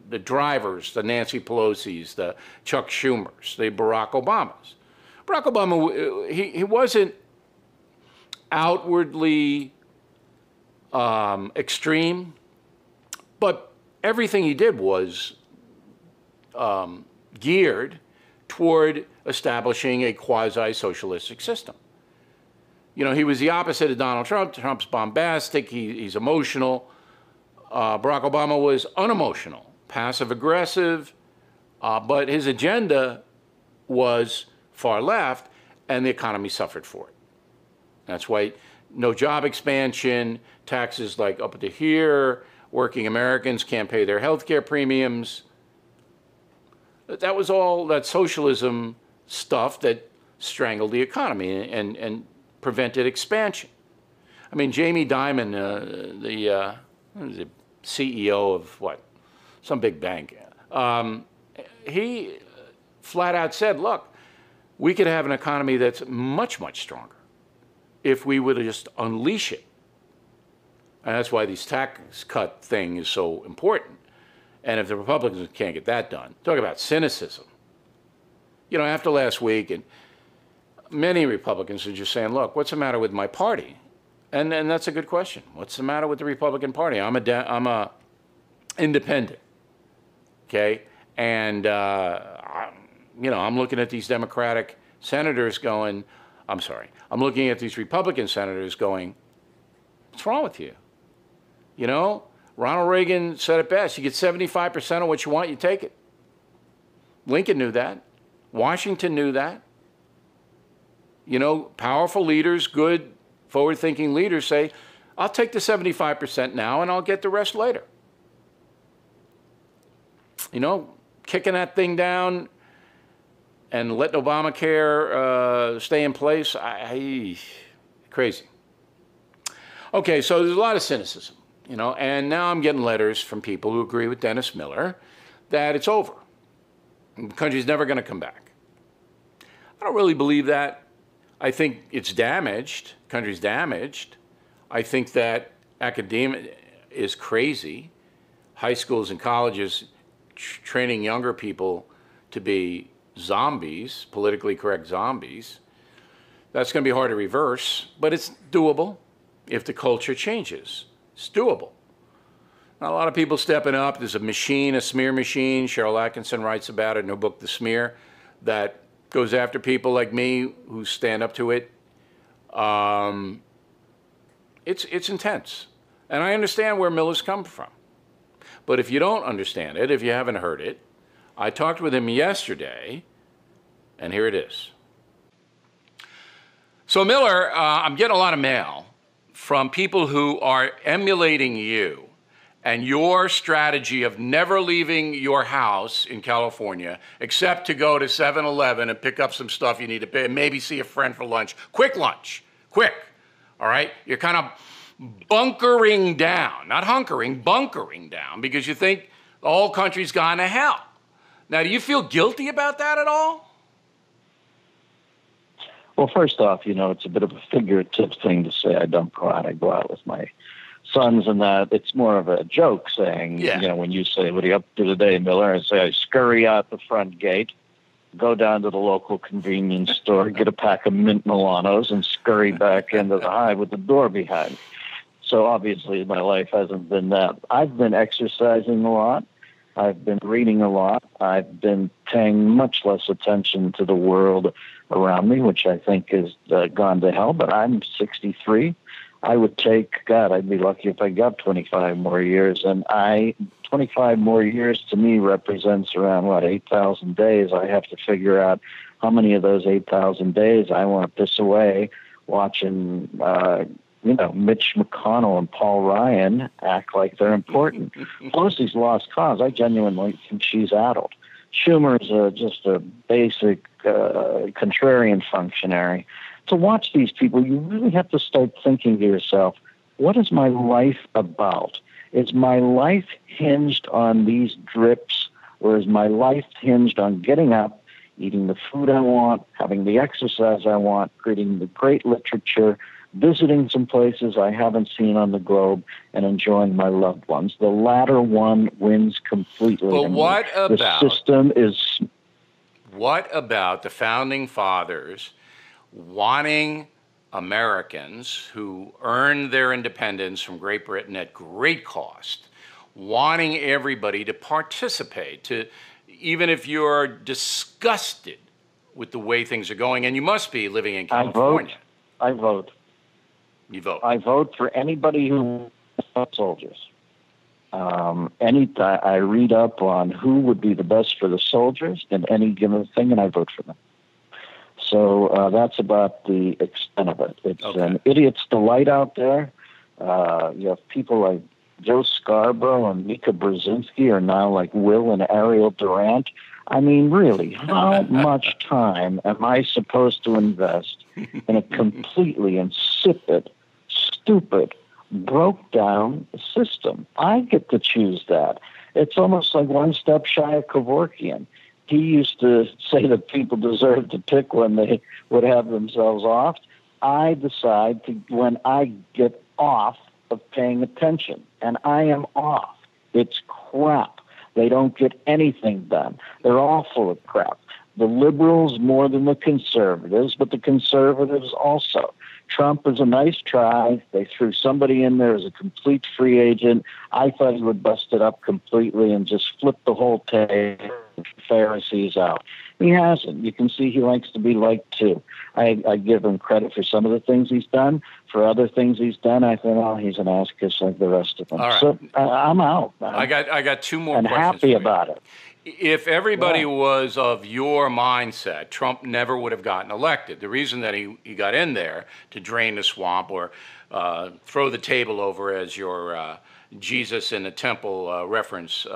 the drivers, the Nancy Pelosi's, the Chuck Schumers, the Barack Obamas. Barack Obama, he wasn't outwardly extreme, but everything he did was geared toward establishing a quasi-socialistic system. You know, he was the opposite of Donald Trump. Trump's bombastic, he's emotional. Barack Obama was unemotional, passive-aggressive, but his agenda was far left, and the economy suffered for it. That's why no job expansion, taxes like up to here, working Americans can't pay their health care premiums. That was all that socialism stuff that strangled the economy and prevented expansion. I mean, Jamie Dimon, the CEO of what? Some big bank. He flat out said, look, we could have an economy that's much, much stronger if we would just unleash it. And that's why this tax cut thing is so important. And if the Republicans can't get that done, talk about cynicism. You know, after last week, and many Republicans are just saying, look, what's the matter with my party? And that's a good question. What's the matter with the Republican Party? I'm a independent, okay? And, you know, I'm looking at these Democratic senators going, I'm looking at these Republican senators going, what's wrong with you? You know, Ronald Reagan said it best. You get 75% of what you want, you take it. Lincoln knew that. Washington knew that. You know, powerful leaders, good, forward-thinking leaders say, I'll take the 75% now and I'll get the rest later. You know, kicking that thing down and letting Obamacare stay in place, crazy. Okay, so there's a lot of cynicism, you know, and now I'm getting letters from people who agree with Dennis Miller that it's over. The country's never going to come back. I don't really believe that. I think it's damaged. The country's damaged. I think that academia is crazy. High schools and colleges training younger people to be zombies, politically correct zombies. That's going to be hard to reverse, but it's doable if the culture changes. It's doable. Now, a lot of people stepping up. There's a machine, a smear machine. Cheryl Atkinson writes about it in her book, The Smear, that goes after people like me who stand up to it. It's intense. And I understand where Miller's come from. But if you don't understand it, if you haven't heard it, I talked with him yesterday, and here it is. So Miller, I'm getting a lot of mail from people who are emulating you and your strategy of never leaving your house in California except to go to 7-Eleven and pick up some stuff you need to pay, and maybe see a friend for lunch. Quick lunch. Quick. All right? You're kind of bunkering down. Not hunkering, bunkering down because you think the whole country's gone to hell. Now, do you feel guilty about that at all? Well, first off, you know, it's a bit of a figurative thing to say I don't go out. I go out with my sons and that. It's more of a joke saying, you know, when you say, what are you up to today, Miller? I say, I scurry out the front gate, go down to the local convenience store, get a pack of mint Milanos, and scurry back into the hive with the door behind. So obviously my life hasn't been that. I've been exercising a lot. I've been reading a lot. I've been paying much less attention to the world around me, which I think has gone to hell. But I'm 63. I would take, God, I'd be lucky if I got 25 more years. And 25 more years to me represents around, 8,000 days. I have to figure out how many of those 8,000 days I want to piss away watching Mitch McConnell and Paul Ryan act like they're important. Pelosi's lost cause. I genuinely think she's addled. Schumer's just a basic contrarian functionary. To watch these people, you really have to start thinking to yourself, what is my life about? Is my life hinged on these drips, or is my life hinged on getting up, eating the food I want, having the exercise I want, reading the great literature, visiting some places I haven't seen on the globe, and enjoying my loved ones. The latter one wins completely. But what about the system is? What about the founding fathers wanting Americans who earned their independence from Great Britain at great cost, wanting everybody to participate, to even if you're disgusted with the way things are going, and you must be living in California. I vote. You vote. I vote for anybody who wants soldiers. I read up on who would be the best for the soldiers in any given thing, and I vote for them. So that's about the extent of it. It's an idiot's delight out there. You have people like Joe Scarborough and Mika Brzezinski are now like Will and Ariel Durant. I mean, really, how much time am I supposed to invest in a completely insipid, stupid, broke-down system? I get to choose that. It's almost like one step shy of Kevorkian. He used to say that people deserve to pick when they would have themselves off. I decide to when I get off of paying attention, and I am off. It's crap. They don't get anything done. They're all full of crap. The liberals more than the conservatives, but the conservatives also. Trump is a nice try. They threw somebody in there as a complete free agent. I thought he would bust it up completely and just flip the whole table, Pharisees out. He hasn't. You can see he likes to be liked too. I give him credit for some of the things he's done. For other things he's done, I think, oh, he's an ass kiss like the rest of them. All right. So I'm out. I got two more and questions. Happy about it. If everybody was of your mindset, Trump never would have gotten elected. The reason that he got in there to drain the swamp or throw the table over, as your Jesus in the temple reference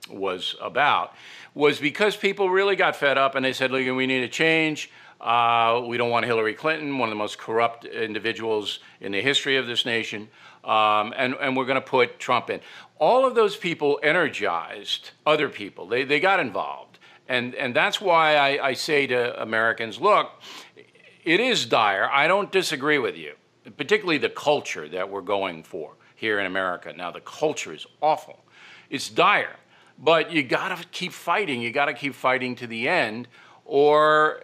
was about, was because people really got fed up and they said, look, we need a change. We don't want Hillary Clinton, one of the most corrupt individuals in the history of this nation, and we're going to put Trump in. All of those people energized other people. They got involved. And that's why I say to Americans, look, it is dire. I don't disagree with you, particularly the culture that we're going for here in America. Now, the culture is awful. It's dire. But you got to keep fighting. You got to keep fighting to the end, or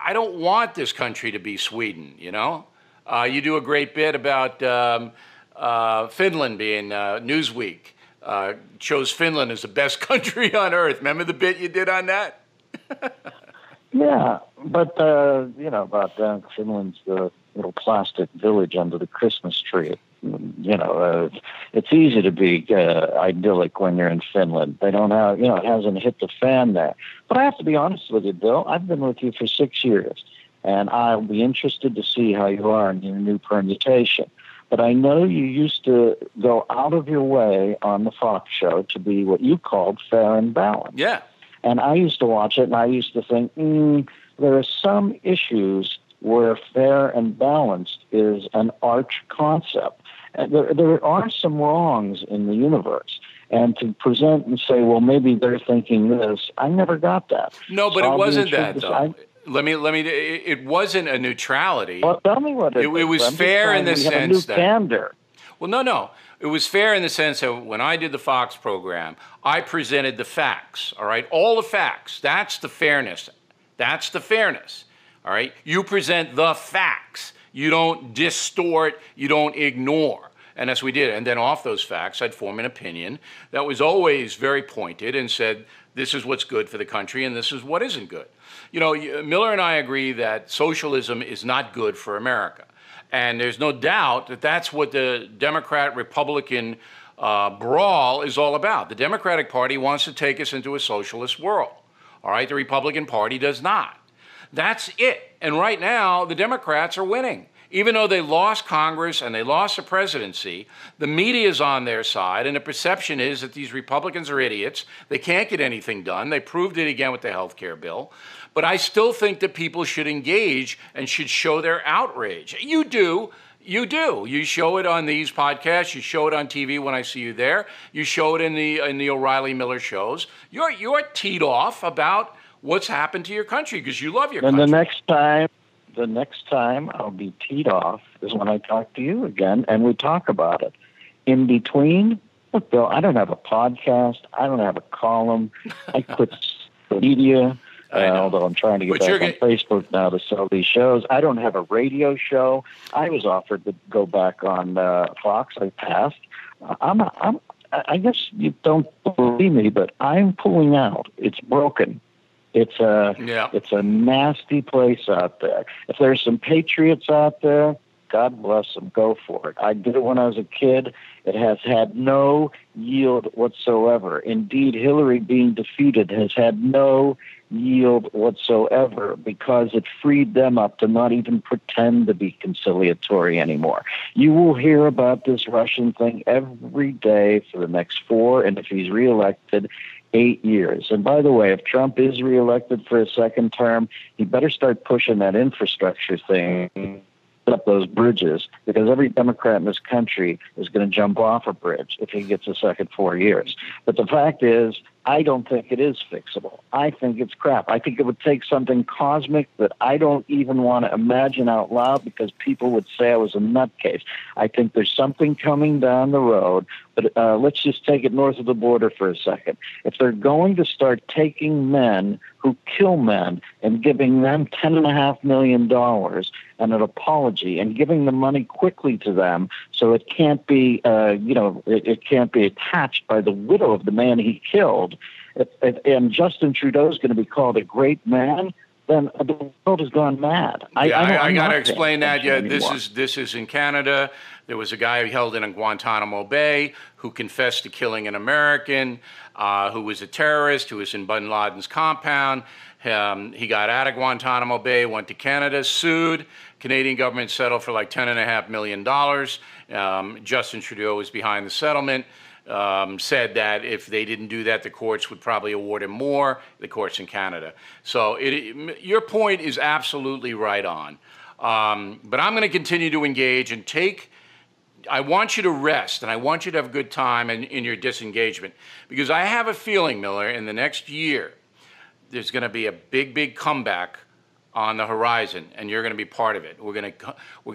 I don't want this country to be Sweden, you know? You do a great bit about Finland being Newsweek. Chose Finland as the best country on earth. Remember the bit you did on that? Yeah, but, about Finland's the little plastic village under the Christmas tree. It's easy to be idyllic when you're in Finland. They don't have, it hasn't hit the fan there. But I have to be honest with you, Bill. I've been with you for 6 years, and I'll be interested to see how you are in your new permutation. But I know you used to go out of your way on the Fox show to be what you called fair and balanced. Yeah. And I used to watch it, and I used to think, there are some issues where fair and balanced is an arch concept. And there are some wrongs in the universe. And to present and say, well, maybe they're thinking this, I never got that. No, but it wasn't that, though. It wasn't a neutrality. Well, tell me what it was. It was fair in the sense that... candor. Well, no. It was fair in the sense that when I did the Fox program, I presented the facts, all right? All the facts. That's the fairness. That's the fairness, all right? You present the facts. You don't distort. You don't ignore. And as we did. And then off those facts, I'd form an opinion that was always very pointed and said, this is what's good for the country and this is what isn't good. Miller and I agree that socialism is not good for America. And there's no doubt that that's what the Democrat-Republican brawl is all about. The Democratic Party wants to take us into a socialist world. All right, the Republican Party does not. That's it. And right now, the Democrats are winning. Even though they lost Congress and they lost the presidency, the media is on their side, and the perception is that these Republicans are idiots. They can't get anything done. They proved it again with the health care bill. But I still think that people should engage and should show their outrage. You do. You do. You show it on these podcasts. You show it on TV when I see you there. You show it in the O'Reilly Miller shows. You're teed off about what's happened to your country because you love your country. And the next time I'll be teed off is when I talk to you again and we talk about it. In between, look, Bill, I don't have a podcast. I don't have a column. I quit social media, although I'm trying to get back on Facebook now to sell these shows. I don't have a radio show. I was offered to go back on Fox. I passed. I guess you don't believe me, but I'm pulling out. It's broken. It's a nasty place out there. If there's some patriots out there, God bless them. Go for it. I did it when I was a kid. It has had no yield whatsoever. Indeed, Hillary being defeated has had no yield whatsoever because it freed them up to not even pretend to be conciliatory anymore. You will hear about this Russian thing every day for the next 4, and if he's reelected, 8 years. And by the way, if Trump is reelected for a second term, he better start pushing that infrastructure thing up those bridges, because every Democrat in this country is going to jump off a bridge if he gets a second 4 years. But the fact is, I don't think it is fixable. I think it's crap. I think it would take something cosmic that I don't even want to imagine out loud because people would say I was a nutcase. I think there's something coming down the road, but let's just take it north of the border for a second. If they're going to start taking men who kill men and giving them $10.5 million and an apology and giving the money quickly to them so it can't be, it can't be attached by the widow of the man he killed, and Justin Trudeau is going to be called a great man, then the world has gone mad. I got to explain that. Yeah, this is in Canada. There was a guy held in Guantanamo Bay who confessed to killing an American, who was a terrorist, who was in Bin Laden's compound. He got out of Guantanamo Bay, went to Canada, sued. Canadian government settled for like $10.5 million. Justin Trudeau was behind the settlement. Said that if they didn't do that, the courts would probably award him more, the courts in Canada. So your point is absolutely right on. But I'm going to continue to engage and I want you to rest, and I want you to have a good time in your disengagement, because I have a feeling, Miller, in the next year, there's going to be a big, big comeback on the horizon, and you're going to be part of it. We're going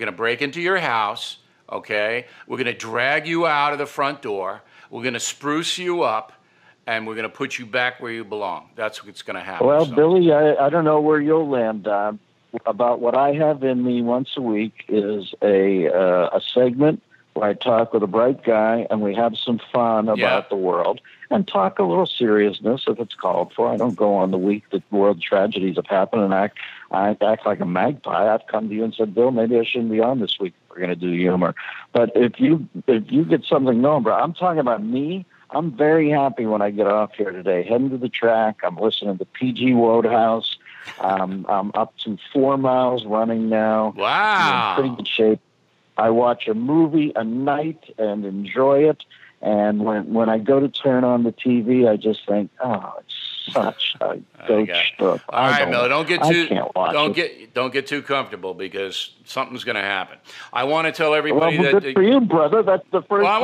to break into your house, okay? We're going to drag you out of the front door. We're going to spruce you up, and we're going to put you back where you belong. That's what's going to happen. Well, so, Billy, I don't know where you'll land. About what I have in me once a week is a segment where I talk with a bright guy, and we have some fun about the world and talk a little seriousness if it's called for. I don't go on the week that world tragedies have happened and act like a magpie. I've come to you and said, Bill, maybe I shouldn't be on this week. We're going to do humor. But if you get something going, bro, I'm talking about me. I'm very happy when I get off here today, heading to the track. I'm listening to PG Wodehouse. I'm up to 4 miles running now. Wow. I'm in pretty good shape. I watch a movie a night and enjoy it. And when I go to turn on the TV, I just think, oh, it's such a goat stuff. All right, Miller, don't get too comfortable, because something's going to happen. I want to tell everybody that. Good for you, brother. That's the first. Well,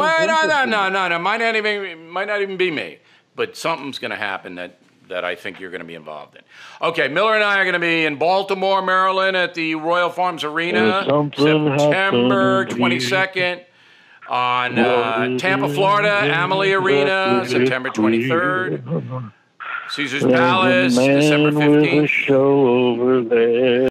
no. Might not even be me, but something's going to happen that I think you're going to be involved in. Okay, Miller and I are going to be in Baltimore, Maryland at the Royal Farms Arena, September 22nd. On Tampa, Florida, Amalie Arena, September 23rd. Caesar's Palace, December 15th. Show over there.